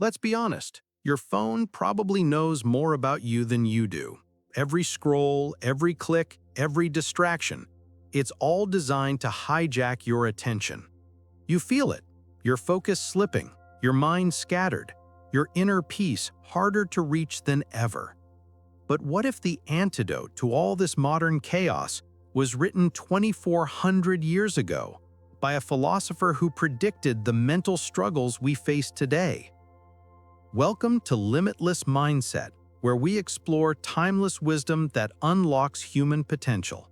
Let's be honest, your phone probably knows more about you than you do. Every scroll, every click, every distraction, it's all designed to hijack your attention. You feel it, your focus slipping, your mind scattered, your inner peace harder to reach than ever. But what if the antidote to all this modern chaos was written 2,400 years ago by a philosopher who predicted the mental struggles we face today? Welcome to Limitless Mindset, where we explore timeless wisdom that unlocks human potential.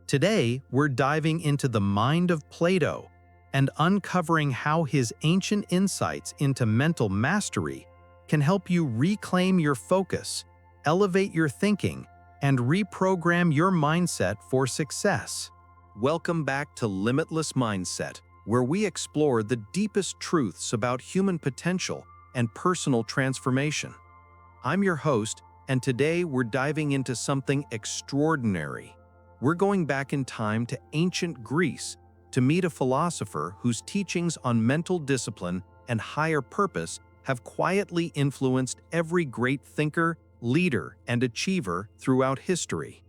Today, we're diving into the mind of Plato and uncovering how his ancient insights into mental mastery can help you reclaim your focus, elevate your thinking, and reprogram your mindset for success. Welcome back to Limitless Mindset, where we explore the deepest truths about human potential and personal transformation. I'm your host, and today we're diving into something extraordinary. We're going back in time to ancient Greece to meet a philosopher whose teachings on mental discipline and higher purpose have quietly influenced every great thinker, leader, and achiever throughout history.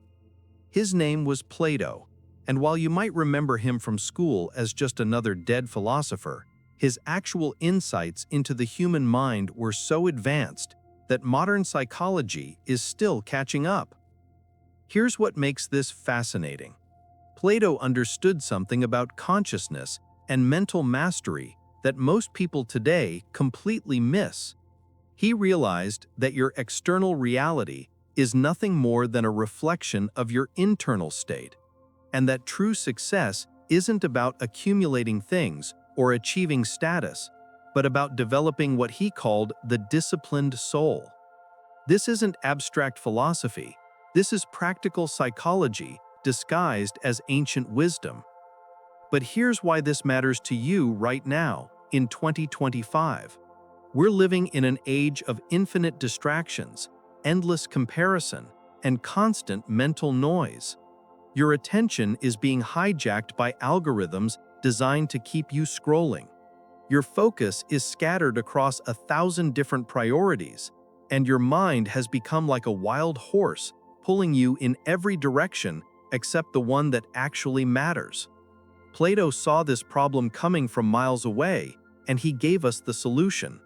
His name was Plato, and while you might remember him from school as just another dead philosopher, his actual insights into the human mind were so advanced that modern psychology is still catching up. Here's what makes this fascinating. Plato understood something about consciousness and mental mastery that most people today completely miss. He realized that your external reality is nothing more than a reflection of your internal state, and that true success isn't about accumulating things or achieving status, but about developing what he called the disciplined soul. This isn't abstract philosophy. This is practical psychology disguised as ancient wisdom. But here's why this matters to you right now, in 2025. We're living in an age of infinite distractions, endless comparison, and constant mental noise. Your attention is being hijacked by algorithms designed to keep you scrolling. Your focus is scattered across 1,000 different priorities, and your mind has become like a wild horse, pulling you in every direction except the one that actually matters. Plato saw this problem coming from miles away, and he gave us the solution.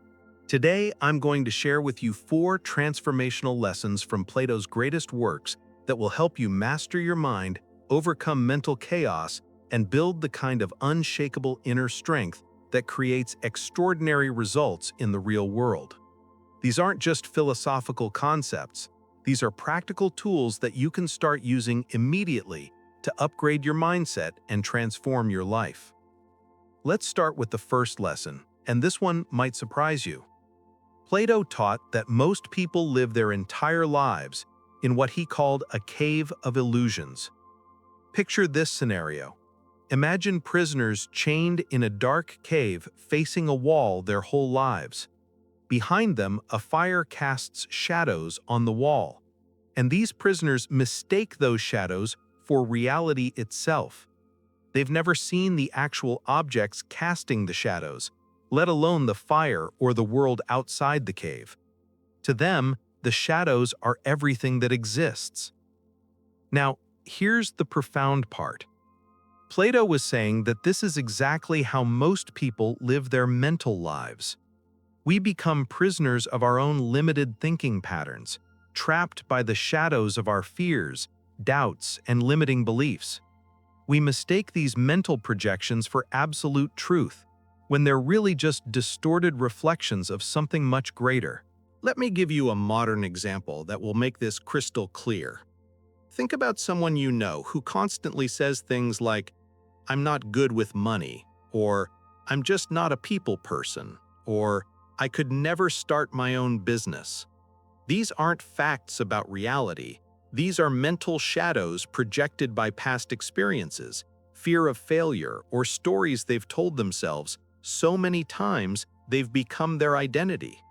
Today, I'm going to share with you 4 transformational lessons from Plato's greatest works that will help you master your mind, overcome mental chaos, and build the kind of unshakable inner strength that creates extraordinary results in the real world. These aren't just philosophical concepts. These are practical tools that you can start using immediately to upgrade your mindset and transform your life. Let's start with the first lesson, and this one might surprise you. Plato taught that most people live their entire lives in what he called a cave of illusions. Picture this scenario. Imagine prisoners chained in a dark cave facing a wall their whole lives. Behind them, a fire casts shadows on the wall, and these prisoners mistake those shadows for reality itself. They've never seen the actual objects casting the shadows, let alone the fire or the world outside the cave. To them, the shadows are everything that exists. Now, here's the profound part. Plato was saying that this is exactly how most people live their mental lives. We become prisoners of our own limited thinking patterns, trapped by the shadows of our fears, doubts, and limiting beliefs. We mistake these mental projections for absolute truth, when they're really just distorted reflections of something much greater. Let me give you a modern example that will make this crystal clear. Think about someone you know who constantly says things like, "I'm not good with money," or "I'm just not a people person," or "I could never start my own business." These aren't facts about reality. These are mental shadows projected by past experiences, fear of failure, or stories they've told themselves so many times they've become their identity.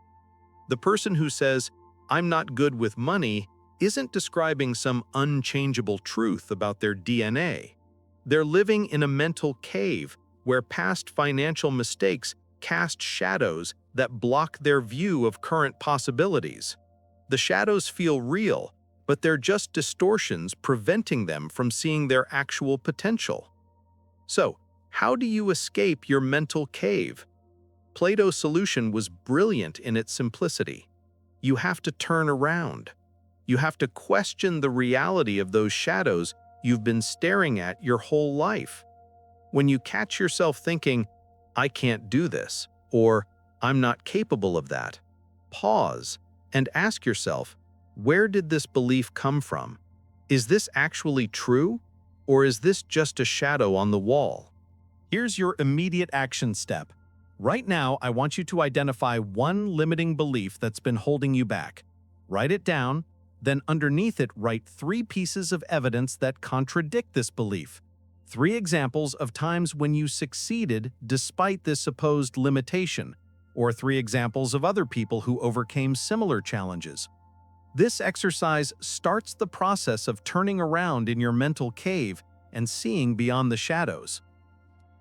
The person who says, "I'm not good with money," isn't describing some unchangeable truth about their DNA. They're living in a mental cave where past financial mistakes cast shadows that block their view of current possibilities. The shadows feel real, but they're just distortions preventing them from seeing their actual potential. So, how do you escape your mental cave? Plato's solution was brilliant in its simplicity. You have to turn around. You have to question the reality of those shadows you've been staring at your whole life. When you catch yourself thinking, "I can't do this," or "I'm not capable of that," pause and ask yourself, where did this belief come from? Is this actually true, or is this just a shadow on the wall? Here's your immediate action step. Right now, I want you to identify one limiting belief that's been holding you back. Write it down, then underneath it write 3 pieces of evidence that contradict this belief. 3 examples of times when you succeeded despite this supposed limitation, or 3 examples of other people who overcame similar challenges. This exercise starts the process of turning around in your mental cave and seeing beyond the shadows.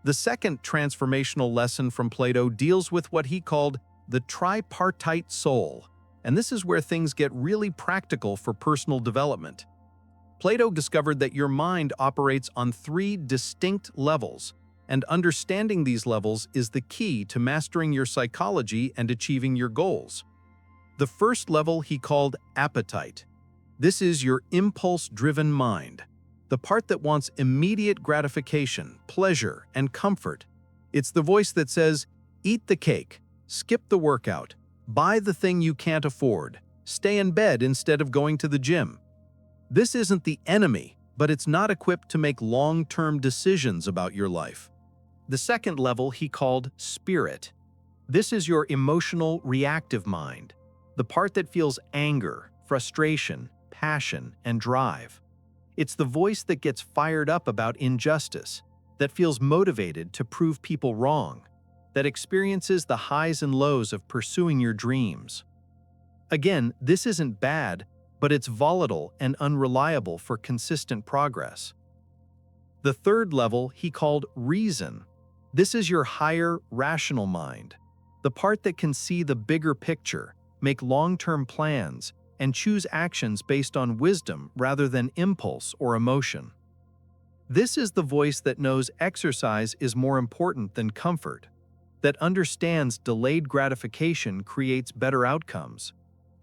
The second transformational lesson from Plato deals with what he called the tripartite soul, and this is where things get really practical for personal development. Plato discovered that your mind operates on 3 distinct levels, and understanding these levels is the key to mastering your psychology and achieving your goals. The first level he called appetite. This is your impulse-driven mind, the part that wants immediate gratification, pleasure, and comfort. It's the voice that says, eat the cake, skip the workout, buy the thing you can't afford, stay in bed instead of going to the gym. This isn't the enemy, but it's not equipped to make long-term decisions about your life. The second level he called spirit. This is your emotional, reactive mind, the part that feels anger, frustration, passion, and drive. It's the voice that gets fired up about injustice, that feels motivated to prove people wrong, that experiences the highs and lows of pursuing your dreams. Again, this isn't bad, but it's volatile and unreliable for consistent progress. The third level he called reason. This is your higher, rational mind, the part that can see the bigger picture, make long-term plans, and choose actions based on wisdom rather than impulse or emotion. This is the voice that knows exercise is more important than comfort, that understands delayed gratification creates better outcomes,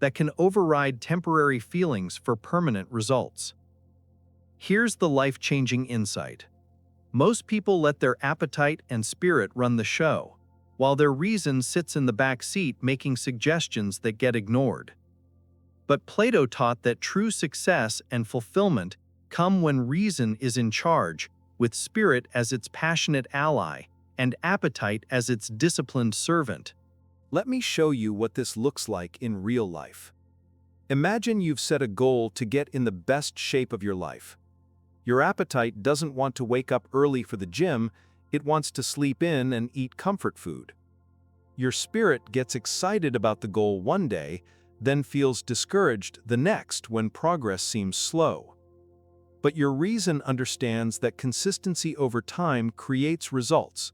that can override temporary feelings for permanent results. Here's the life-changing insight. Most people let their appetite and spirit run the show, while their reason sits in the back seat making suggestions that get ignored. But Plato taught that true success and fulfillment come when reason is in charge, with spirit as its passionate ally and appetite as its disciplined servant. Let me show you what this looks like in real life. Imagine you've set a goal to get in the best shape of your life. Your appetite doesn't want to wake up early for the gym, it wants to sleep in and eat comfort food. Your spirit gets excited about the goal one day, then feels discouraged the next when progress seems slow. But your reason understands that consistency over time creates results,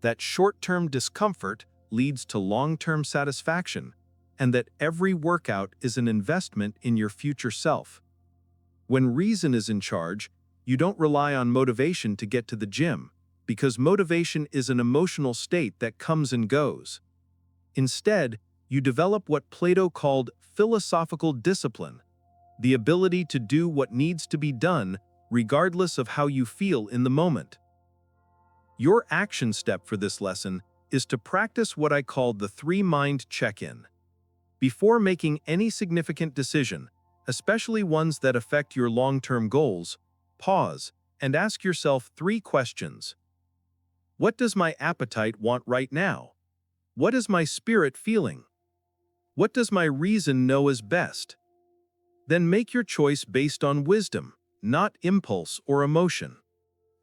that short-term discomfort leads to long-term satisfaction, and that every workout is an investment in your future self. When reason is in charge, you don't rely on motivation to get to the gym, because motivation is an emotional state that comes and goes. Instead, you develop what Plato called philosophical discipline, the ability to do what needs to be done regardless of how you feel in the moment. Your action step for this lesson is to practice what I call the 3-mind check-in. Before making any significant decision, especially ones that affect your long-term goals, pause and ask yourself 3 questions. What does my appetite want right now? What is my spirit feeling? What does my reason know is best? Then make your choice based on wisdom, not impulse or emotion.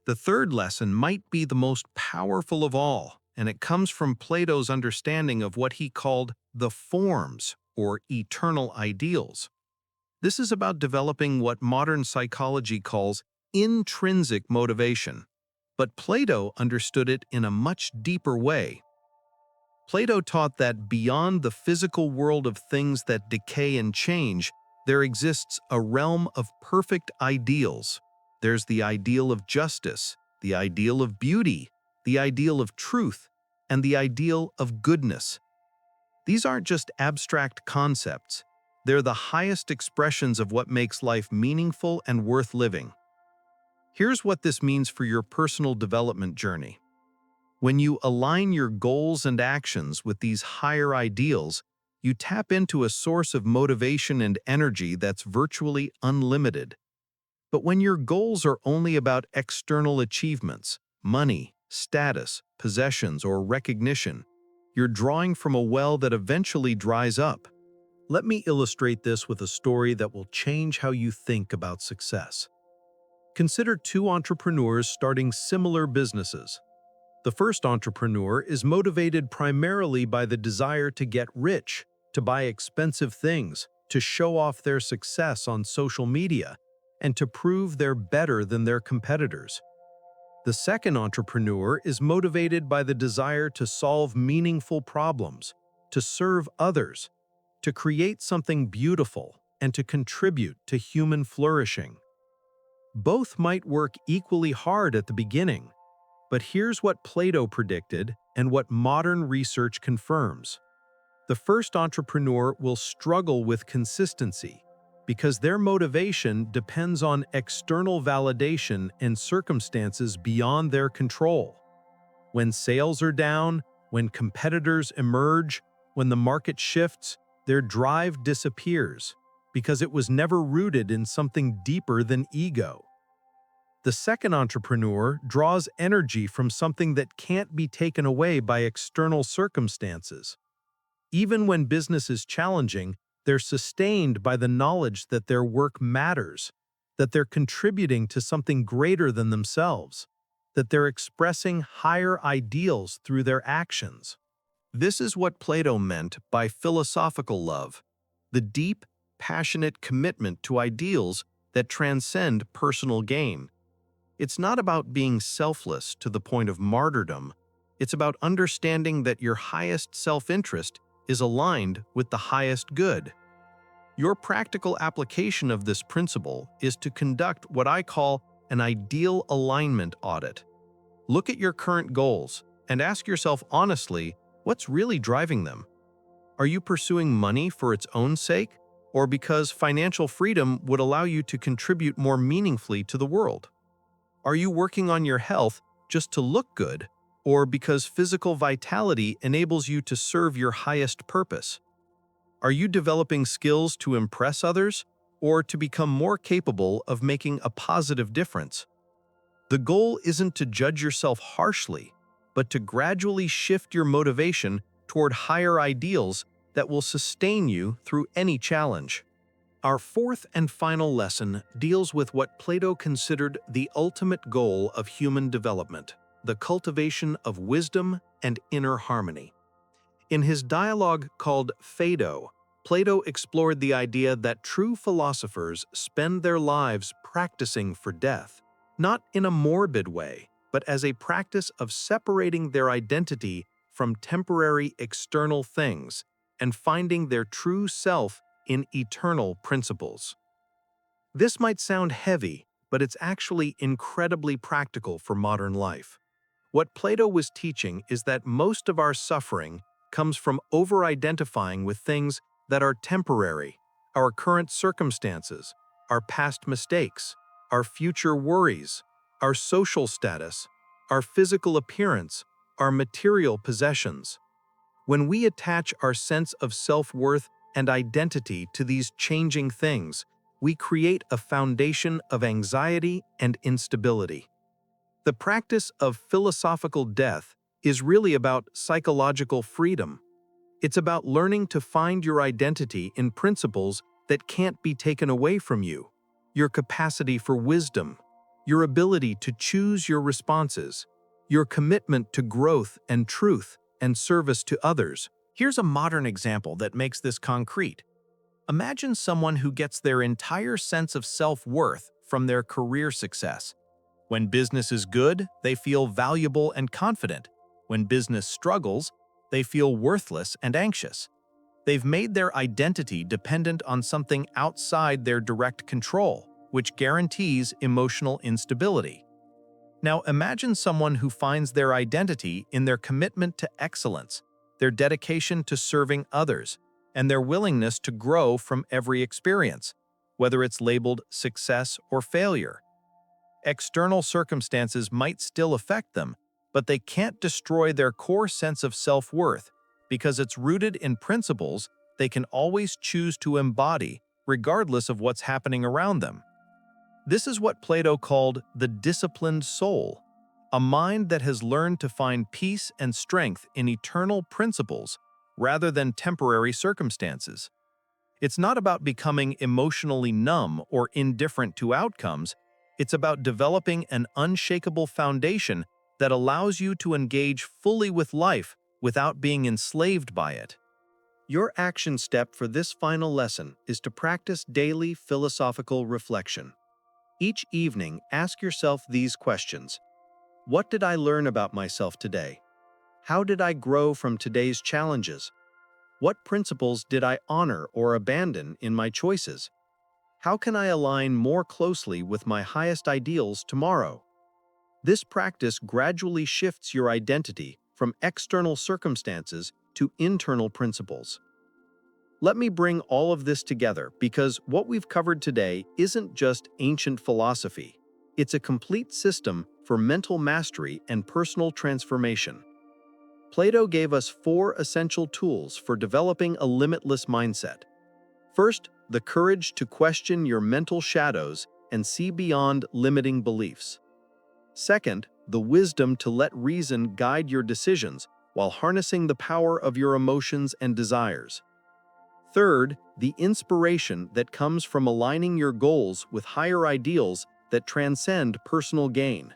The third lesson might be the most powerful of all, and it comes from Plato's understanding of what he called the forms, or eternal ideals. This is about developing what modern psychology calls intrinsic motivation, but Plato understood it in a much deeper way. Plato taught that beyond the physical world of things that decay and change, there exists a realm of perfect ideals. There's the ideal of justice, the ideal of beauty, the ideal of truth, and the ideal of goodness. These aren't just abstract concepts. They're the highest expressions of what makes life meaningful and worth living. Here's what this means for your personal development journey. When you align your goals and actions with these higher ideals, you tap into a source of motivation and energy that's virtually unlimited. But when your goals are only about external achievements, money, status, possessions, or recognition, you're drawing from a well that eventually dries up. Let me illustrate this with a story that will change how you think about success. Consider two entrepreneurs starting similar businesses. The first entrepreneur is motivated primarily by the desire to get rich, to buy expensive things, to show off their success on social media, and to prove they're better than their competitors. The second entrepreneur is motivated by the desire to solve meaningful problems, to serve others, to create something beautiful, and to contribute to human flourishing. Both might work equally hard at the beginning, but here's what Plato predicted and what modern research confirms. The first entrepreneur will struggle with consistency because their motivation depends on external validation and circumstances beyond their control. When sales are down, when competitors emerge, when the market shifts, their drive disappears because it was never rooted in something deeper than ego. The second entrepreneur draws energy from something that can't be taken away by external circumstances. Even when business is challenging, they're sustained by the knowledge that their work matters, that they're contributing to something greater than themselves, that they're expressing higher ideals through their actions. This is what Plato meant by philosophical love, the deep, passionate commitment to ideals that transcend personal gain. It's not about being selfless to the point of martyrdom. It's about understanding that your highest self-interest is aligned with the highest good. Your practical application of this principle is to conduct what I call an ideal alignment audit. Look at your current goals and ask yourself honestly, what's really driving them? Are you pursuing money for its own sake, or because financial freedom would allow you to contribute more meaningfully to the world? Are you working on your health just to look good, or because physical vitality enables you to serve your highest purpose? Are you developing skills to impress others, or to become more capable of making a positive difference? The goal isn't to judge yourself harshly, but to gradually shift your motivation toward higher ideals that will sustain you through any challenge. Our fourth and final lesson deals with what Plato considered the ultimate goal of human development, the cultivation of wisdom and inner harmony. In his dialogue called Phaedo, Plato explored the idea that true philosophers spend their lives practicing for death, not in a morbid way, but as a practice of separating their identity from temporary external things and finding their true self in eternal principles. This might sound heavy, but it's actually incredibly practical for modern life. What Plato was teaching is that most of our suffering comes from over-identifying with things that are temporary, our current circumstances, our past mistakes, our future worries, our social status, our physical appearance, our material possessions. When we attach our sense of self-worth and identity to these changing things, we create a foundation of anxiety and instability. The practice of philosophical death is really about psychological freedom. It's about learning to find your identity in principles that can't be taken away from you, your capacity for wisdom, your ability to choose your responses, your commitment to growth and truth and service to others. Here's a modern example that makes this concrete. Imagine someone who gets their entire sense of self-worth from their career success. When business is good, they feel valuable and confident. When business struggles, They feel worthless and anxious. They've made their identity dependent on something outside their direct control, which guarantees emotional instability. Now imagine someone who finds their identity in their commitment to excellence, their dedication to serving others, and their willingness to grow from every experience, whether it's labeled success or failure. External circumstances might still affect them, but they can't destroy their core sense of self-worth because it's rooted in principles they can always choose to embody, regardless of what's happening around them. This is what Plato called the disciplined soul, a mind that has learned to find peace and strength in eternal principles rather than temporary circumstances. It's not about becoming emotionally numb or indifferent to outcomes. It's about developing an unshakable foundation that allows you to engage fully with life without being enslaved by it. Your action step for this final lesson is to practice daily philosophical reflection. Each evening, ask yourself these questions. What did I learn about myself today? How did I grow from today's challenges? What principles did I honor or abandon in my choices? How can I align more closely with my highest ideals tomorrow? This practice gradually shifts your identity from external circumstances to internal principles. Let me bring all of this together because what we've covered today isn't just ancient philosophy. It's a complete system for mental mastery and personal transformation. Plato gave us 4 essential tools for developing a limitless mindset. First, the courage to question your mental shadows and see beyond limiting beliefs. Second, the wisdom to let reason guide your decisions while harnessing the power of your emotions and desires. Third, the inspiration that comes from aligning your goals with higher ideals that transcend personal gain.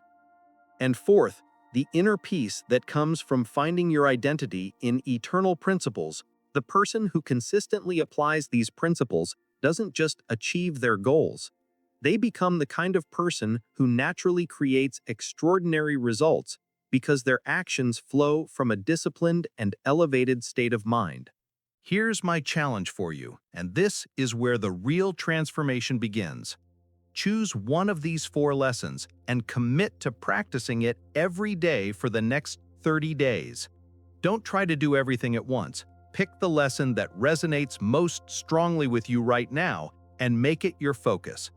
And fourth, the inner peace that comes from finding your identity in eternal principles. The person who consistently applies these principles doesn't just achieve their goals. They become the kind of person who naturally creates extraordinary results because their actions flow from a disciplined and elevated state of mind. Here's my challenge for you, and this is where the real transformation begins. Choose one of these 4 lessons and commit to practicing it every day for the next 30 days. Don't try to do everything at once. Pick the lesson that resonates most strongly with you right now and make it your focus.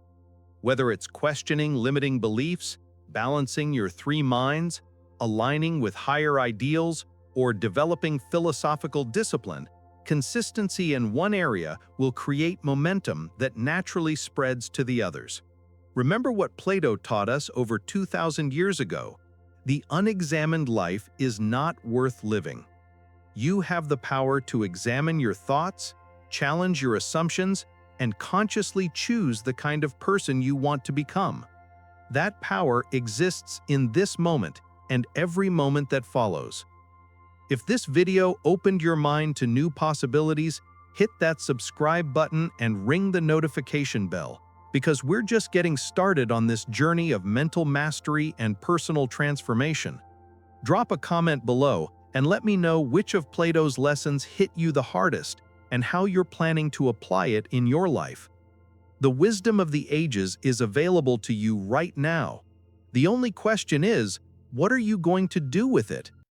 Whether it's questioning limiting beliefs, balancing your 3 minds, aligning with higher ideals, or developing philosophical discipline, consistency in one area will create momentum that naturally spreads to the others. Remember what Plato taught us over 2,000 years ago. The unexamined life is not worth living. You have the power to examine your thoughts, challenge your assumptions, and consciously choose the kind of person you want to become. That power exists in this moment and every moment that follows. If this video opened your mind to new possibilities, hit that subscribe button and ring the notification bell, because we're just getting started on this journey of mental mastery and personal transformation. Drop a comment below and let me know which of Plato's lessons hit you the hardest and how you're planning to apply it in your life. The wisdom of the ages is available to you right now. The only question is, what are you going to do with it?